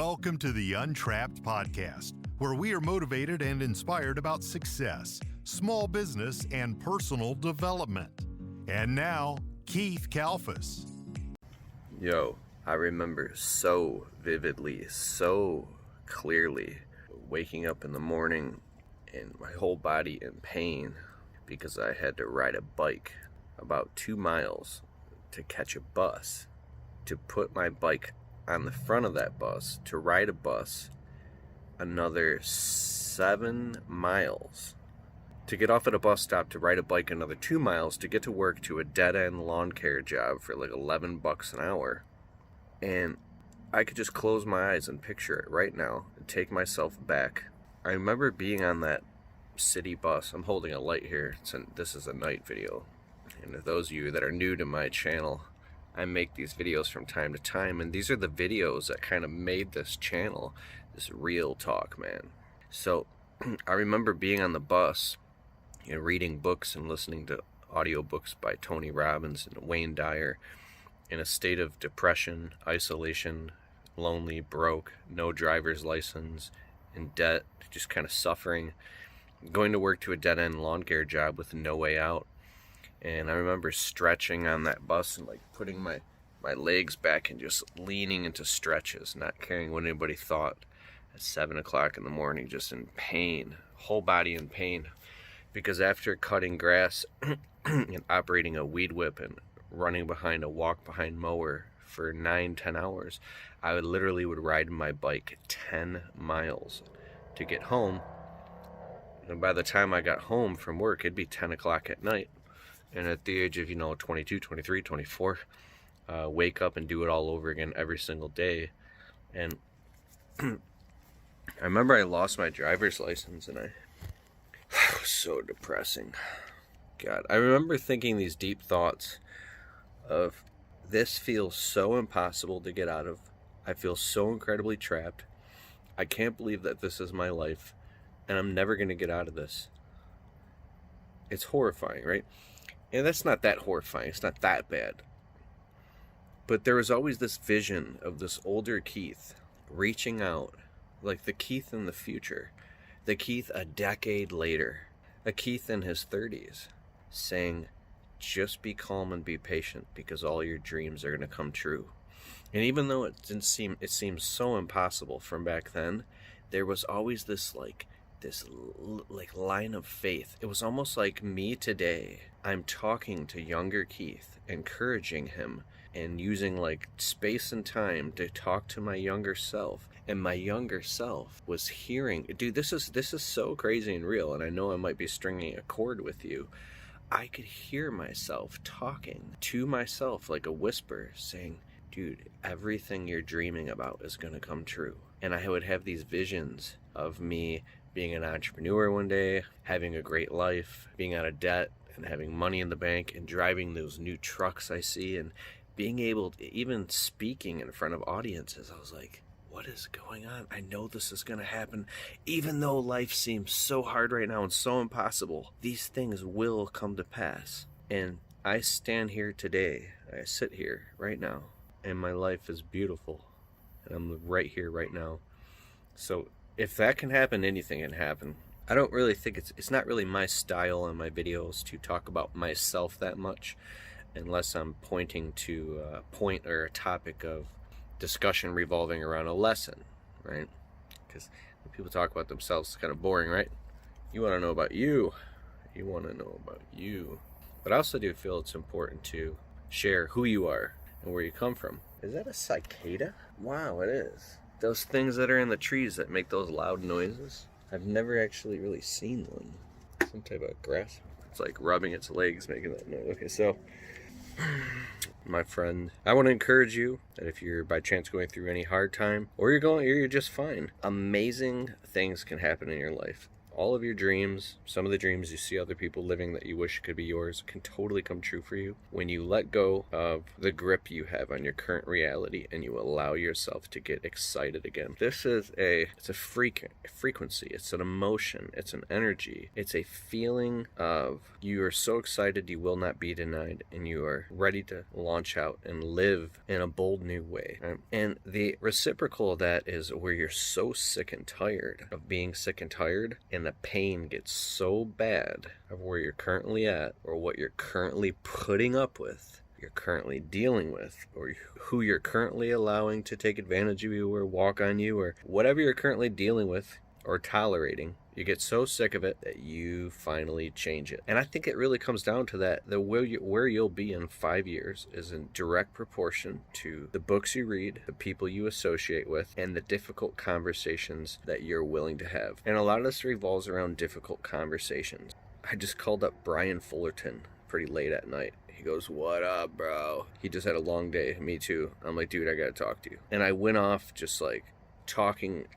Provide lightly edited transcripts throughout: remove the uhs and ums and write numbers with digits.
Welcome to the Untrapped podcast, where we are motivated and inspired about success, small business, and personal development. And now, Keith Kalfas. Yo, I remember so vividly, so clearly waking up in the morning and my whole body in pain because I had to ride a bike about 2 miles to catch a bus, to put my bike on the front of that bus, to ride a bus another 7 miles, to get off at a bus stop to ride a bike another 2 miles to get to work to a dead-end lawn care job for like $11 an hour. And I could just close my eyes and picture it right now and take myself back. I remember being on that city bus. I'm holding a light here. This is a night video. And for those of you that are new to my channel, I make these videos from time to time, and these are the videos that kind of made this channel, this real talk, man. So I remember being on the bus, reading books and listening to audiobooks by Tony Robbins and Wayne Dyer, in a state of depression, isolation, lonely, broke, no driver's license, in debt, just kind of suffering, going to work to a dead-end lawn care job with no way out. And I remember stretching on that bus and like putting my legs back and just leaning into stretches, not caring what anybody thought, at 7 o'clock in the morning, just in pain, whole body in pain. Because after cutting grass and operating a weed whip and running behind a walk-behind mower for 9-10 hours, I would ride my bike 10 miles to get home. And by the time I got home from work, it'd be 10 o'clock at night. And at the age of, 22, 23, 24, wake up and do it all over again every single day. And I remember I lost my driver's license, and it was so depressing. God, I remember thinking these deep thoughts of, this feels so impossible to get out of. I feel so incredibly trapped. I can't believe that this is my life, and I'm never going to get out of this. It's horrifying, right? And that's not that horrifying. It's not that bad. But there was always this vision of this older Keith reaching out, like the Keith in the future, the Keith a decade later, a Keith in his 30s, saying, just be calm and be patient, because all your dreams are going to come true. And even though it seemed so impossible from back then, there was always this line of faith. It was almost like me today. I'm talking to younger Keith, encouraging him, and using like space and time to talk to my younger self. And my younger self was hearing, dude, this is so crazy and real. And I know I might be stringing a chord with you. I could hear myself talking to myself like a whisper, saying, dude, everything you're dreaming about is going to come true. And I would have these visions of me being an entrepreneur one day, having a great life, being out of debt and having money in the bank and driving those new trucks I see and being able to, even speaking in front of audiences. I was like, what is going on? I know this is going to happen. Even though life seems so hard right now and so impossible, these things will come to pass. And I stand here today. I sit here right now, and my life is beautiful. And I'm right here right now. So if that can happen, anything can happen. I don't really think it's not really my style on my videos to talk about myself that much, unless I'm pointing to a point or a topic of discussion revolving around a lesson, right? Because when people talk about themselves, it's kind of boring, right? You want to know about you. You want to know about you. But I also do feel it's important to share who you are and where you come from. Is that a cicada? Wow, it is. Those things that are in the trees that make those loud noises. I've never actually really seen one. Some type of grass. It's like rubbing its legs, making that noise. Okay, so, my friend, I want to encourage you that if you're by chance going through any hard time, or you're just fine, amazing things can happen in your life. all of your dreams, some of the dreams you see other people living that you wish could be yours, can totally come true for you when you let go of the grip you have on your current reality and you allow yourself to get excited again. This is it's a frequency, it's an emotion, it's an energy, it's a feeling of you are so excited you will not be denied, and you are ready to launch out and live in a bold new way. Right? And the reciprocal of that is where you're so sick and tired of being sick and tired, and the pain gets so bad of where you're currently at, or what you're currently putting up with, you're currently dealing with, or who you're currently allowing to take advantage of you or walk on you, or whatever you're currently dealing with or tolerating. You get so sick of it that you finally change it. And I think it really comes down to that. Where you'll be in 5 years is in direct proportion to the books you read, the people you associate with, and the difficult conversations that you're willing to have. And a lot of this revolves around difficult conversations. I just called up Brian Fullerton pretty late at night. He goes, "What up, bro?" He just had a long day. Me too. I'm like, "Dude, I gotta talk to you." And I went off just like talking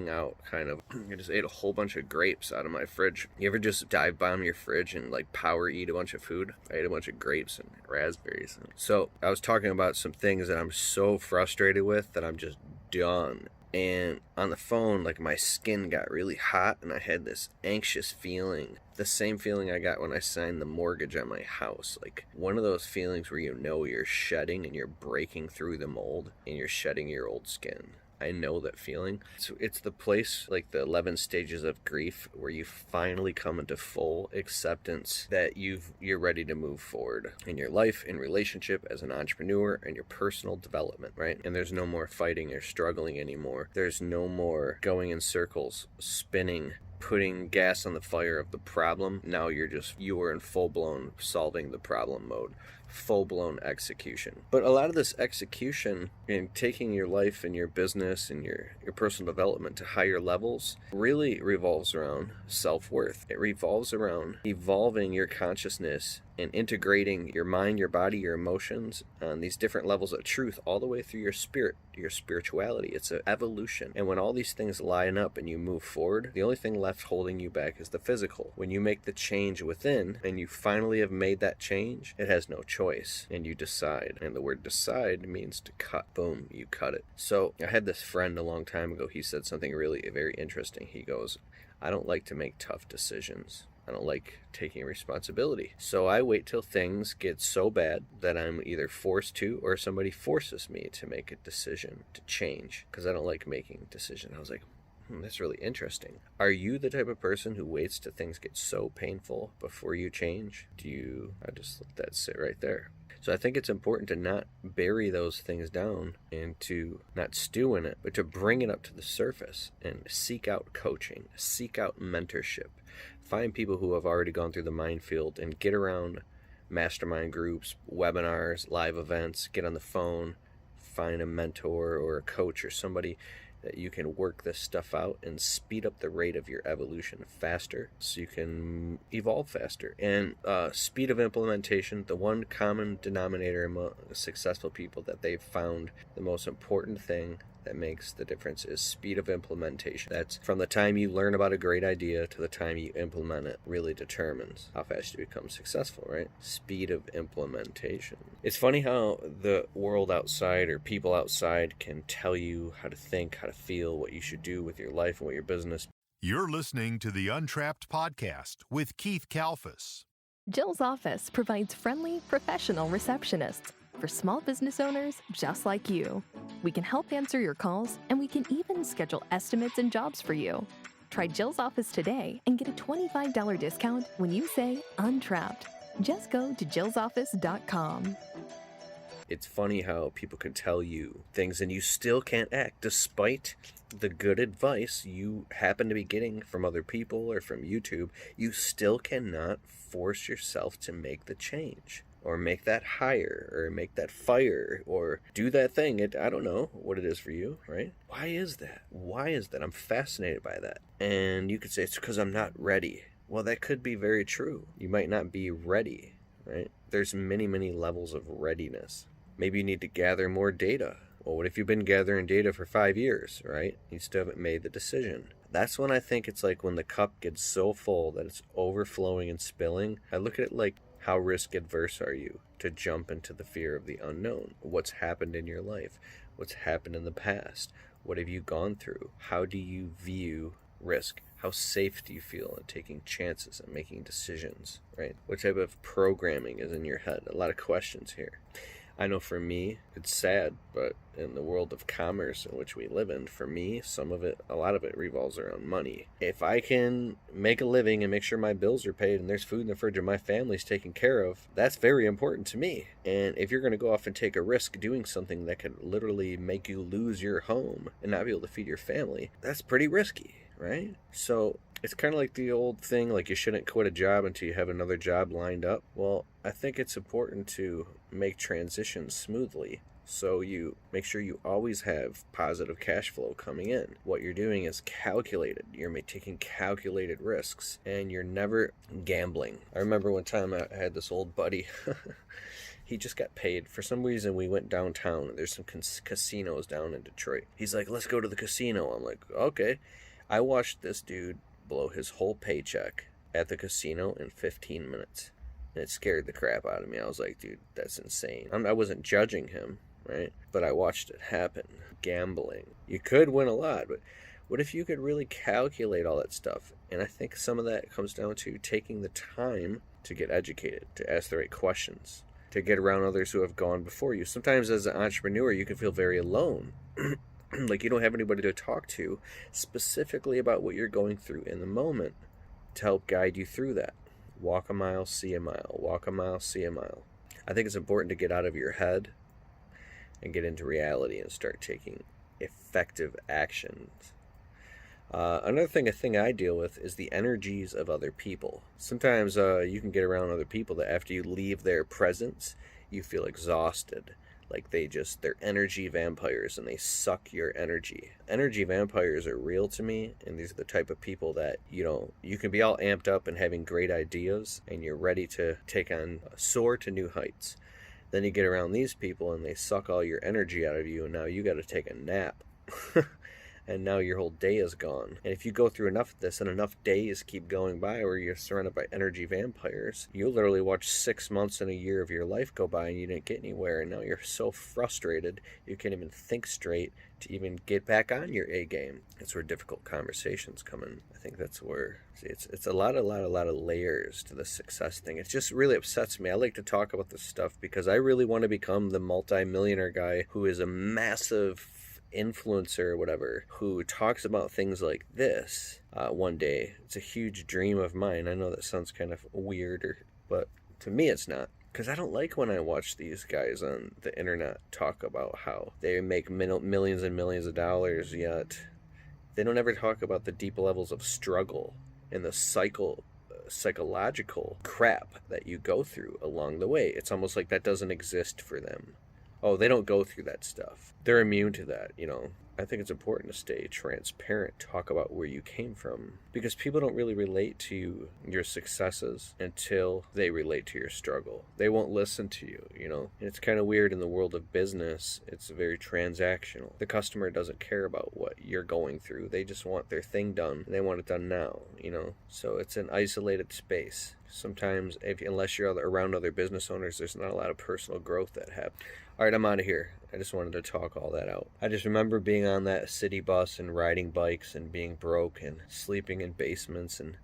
out, kind of. I just ate a whole bunch of grapes out of my fridge. You ever just dive bomb your fridge and like power eat a bunch of food? I ate a bunch of grapes and raspberries. So I was talking about some things that I'm so frustrated with that I'm just done. And on the phone, like, my skin got really hot and I had this anxious feeling. The same feeling I got when I signed the mortgage on my house. Like, one of those feelings where you know you're shedding and you're breaking through the mold and you're shedding your old skin. I know that feeling. So it's the place, like the 11 stages of grief, where you finally come into full acceptance that you're ready to move forward in your life, in relationship, as an entrepreneur, and your personal development, right? And there's no more fighting or struggling anymore. There's no more going in circles, spinning, putting gas on the fire of the problem. Now you are in full-blown solving the problem mode. Full-blown execution. But a lot of this execution in taking your life and your business and your personal development to higher levels really revolves around self-worth. It revolves around evolving your consciousness and integrating your mind, your body, your emotions on these different levels of truth all the way through your spirit, your spirituality. It's an evolution. And when all these things line up and you move forward, the only thing left holding you back is the physical. When you make the change within and you finally have made that change, it has no choice, and you decide. And the word decide means to cut. Boom, you cut it. So I had this friend a long time ago. He said something really very interesting. He goes, "I don't like to make tough decisions. I don't like taking responsibility. So I wait till things get so bad that I'm either forced to, or somebody forces me to make a decision to change, because I don't like making decisions." I was like, that's really interesting. Are you the type of person who waits till things get so painful before you change? I just let that sit right there. So I think it's important to not bury those things down and to not stew in it, but to bring it up to the surface and seek out coaching, seek out mentorship. Find people who have already gone through the minefield and get around mastermind groups, webinars, live events, get on the phone, find a mentor or a coach or somebody that you can work this stuff out and speed up the rate of your evolution faster so you can evolve faster. And speed of implementation, the one common denominator among successful people that they've found the most important thing that makes the difference is speed of implementation. That's from the time you learn about a great idea to the time you implement it really determines how fast you become successful, right? Speed of implementation. It's funny how the world outside or people outside can tell you how to think, how to feel, what you should do with your life and with your business. You're listening to the Untrapped podcast with Keith Kalfas. Jill's office provides friendly, professional receptionists for small business owners just like you. We can help answer your calls, and we can even schedule estimates and jobs for you. Try Jill's office today and get a $25 discount when you say Untrapped. Just go to jillsoffice.com. It's funny how people can tell you things and you still can't act despite the good advice you happen to be getting from other people or from YouTube. You still cannot force yourself to make the change, or make that higher, or make that fire, or do that thing. I don't know what it is for you, right? Why is that? I'm fascinated by that. And you could say it's because I'm not ready. Well, that could be very true. You might not be ready, right? There's many, many levels of readiness. Maybe you need to gather more data. Well, what if you've been gathering data for 5 years, right? You still haven't made the decision. That's when I think it's like when the cup gets so full that it's overflowing and spilling. I look at it like, how risk adverse are you to jump into the fear of the unknown? What's happened in your life? What's happened in the past? What have you gone through? How do you view risk? How safe do you feel in taking chances and making decisions, right? What type of programming is in your head? A lot of questions here. I know for me, it's sad, but in the world of commerce in which we live in, for me, a lot of it revolves around money. If I can make a living and make sure my bills are paid and there's food in the fridge and my family's taken care of, that's very important to me. And if you're going to go off and take a risk doing something that could literally make you lose your home and not be able to feed your family, that's pretty risky, right? So it's kind of like the old thing, like you shouldn't quit a job until you have another job lined up. Well, I think it's important to make transitions smoothly, so you make sure you always have positive cash flow coming in. What you're doing is calculated. You're taking calculated risks, and you're never gambling. I remember one time I had this old buddy. He just got paid. For some reason, we went downtown. There's some casinos down in Detroit. He's like, let's go to the casino. I'm like, okay. I watched this dude blow his whole paycheck at the casino in 15 minutes. And it scared the crap out of me. I was like, dude, that's insane. I wasn't judging him, right? But I watched it happen. Gambling. You could win a lot, but what if you could really calculate all that stuff? And I think some of that comes down to taking the time to get educated, to ask the right questions, to get around others who have gone before you. Sometimes as an entrepreneur, you can feel very alone. Like you don't have anybody to talk to specifically about what you're going through in the moment to help guide you through that. Walk a mile, see a mile. Walk a mile, see a mile. I think it's important to get out of your head and get into reality and start taking effective actions. Another thing I deal with is the energies of other people. Sometimes you can get around other people that after you leave their presence, you feel exhausted. Like they're energy vampires and they suck your energy. Energy vampires are real to me, and these are the type of people that, you can be all amped up and having great ideas and you're ready to soar to new heights. Then you get around these people and they suck all your energy out of you, and now you got to take a nap. And now your whole day is gone. And if you go through enough of this and enough days keep going by where you're surrounded by energy vampires, you'll literally watch 6 months and a year of your life go by and you didn't get anywhere. And now you're so frustrated you can't even think straight to even get back on your A game. That's where difficult conversations come in. I think that's where it's a lot of layers to the success thing. It just really upsets me. I like to talk about this stuff because I really want to become the multi-millionaire guy who is a massive influencer or whatever, who talks about things like this one day. It's a huge dream of mine. I know that sounds kind of weird, but to me it's not. Because I don't like when I watch these guys on the internet talk about how they make millions and millions of dollars, yet they don't ever talk about the deep levels of struggle and the psychological crap that you go through along the way. It's almost like that doesn't exist for them. Oh, they don't go through that stuff. They're immune to that, I think it's important to stay transparent, talk about where you came from, because people don't really relate to your successes until they relate to your struggle. They won't listen to you, And it's kind of weird in the world of business. It's very transactional. The customer doesn't care about what you're going through. They just want their thing done, and they want it done now, So it's an isolated space. Sometimes, unless you're around other business owners, there's not a lot of personal growth that happens. All right, I'm out of here. I just wanted to talk all that out. I just remember being on that city bus and riding bikes and being broke and sleeping in basements. And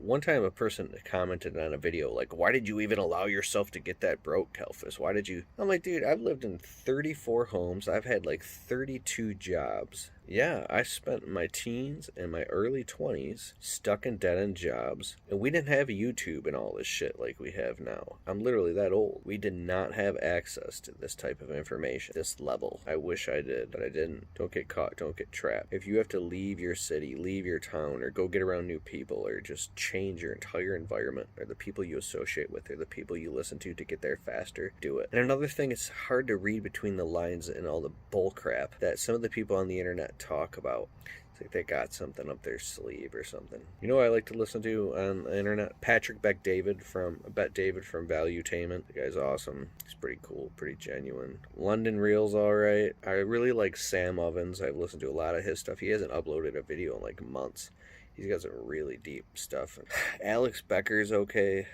one time a person commented on a video, like, why did you even allow yourself to get that broke, Kalfas? Why did you? I'm like, dude, I've lived in 34 homes. I've had like 32 jobs. Yeah, I spent my teens and my early 20s stuck in dead-end jobs, and we didn't have YouTube and all this shit like we have now. I'm literally that old. We did not have access to this type of information, this level. I wish I did, but I didn't. Don't get caught, don't get trapped. If you have to leave your city, leave your town, or go get around new people, or just change your entire environment, or the people you associate with, or the people you listen to get there faster, do it. And another thing, it's hard to read between the lines and all the bull crap that some of the people on the internet talk about. It's like they got something up their sleeve or something. You know what I like to listen to on the internet? Patrick Bet-David from Valuetainment. The guy's awesome. He's pretty cool, pretty genuine. London Real's alright. I really like Sam Ovens. I've listened to a lot of his stuff. He hasn't uploaded a video in like months. He's got some really deep stuff. Alex Becker's okay.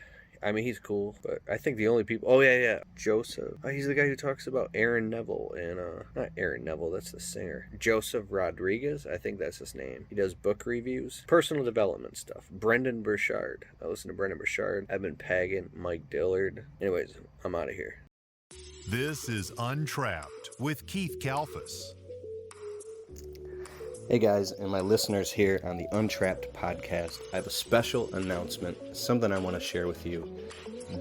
I mean, he's cool, but I think the only people... Oh, yeah. Joseph. He's the guy who talks about Aaron Neville and... Not Aaron Neville, that's the singer. Joseph Rodriguez, I think that's his name. He does book reviews. Personal development stuff. Brendan Burchard. I listen to Brendan Burchard. Evan Pagan. Mike Dillard. Anyways, I'm out of here. This is Untrapped with Keith Kalfas. Hey guys, and my listeners here on the Untrapped podcast, I have a special announcement, something I want to share with you.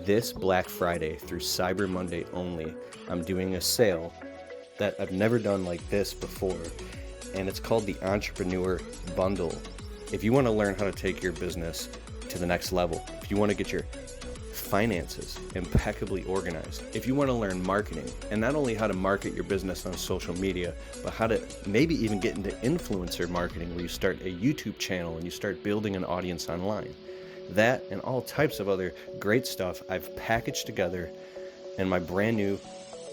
This Black Friday through Cyber Monday only, I'm doing a sale that I've never done like this before, and it's called the Entrepreneur Bundle. If you want to learn how to take your business to the next level, if you want to get your finances impeccably organized, if you want to learn marketing, and not only how to market your business on social media, but how to maybe even get into influencer marketing where you start a YouTube channel and you start building an audience online. That and all types of other great stuff I've packaged together in my brand new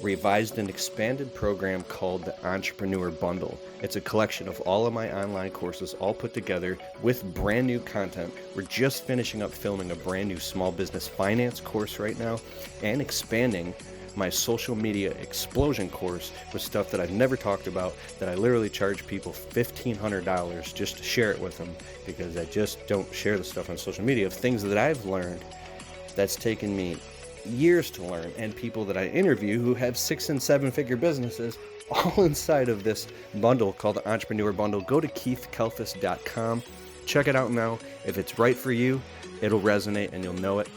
revised and expanded program called the Entrepreneur Bundle. It's a collection of all of my online courses all put together with brand new content. We're just finishing up filming a brand new small business finance course right now and expanding my social media explosion course with stuff that I've never talked about, that I literally charge people $1,500 just to share it with them, because I just don't share the stuff on social media of things that I've learned that's taken me years to learn, and people that I interview who have 6- and 7-figure businesses, all inside of this bundle called the Entrepreneur Bundle. Go to keithkalfas.com. Check it out now. If it's right for you, it'll resonate and you'll know it.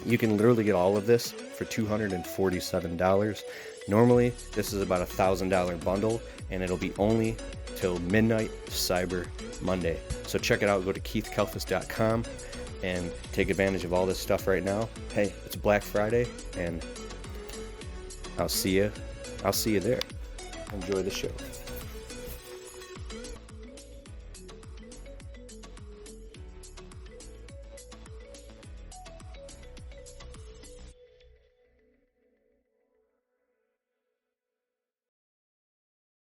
You can literally get all of this for $247. Normally, this is about $1,000 bundle, and it'll be only till midnight Cyber Monday. So check it out. Go to keithkalfas.com. and take advantage of all this stuff right now. Hey, it's Black Friday, and I'll see you there. Enjoy the show.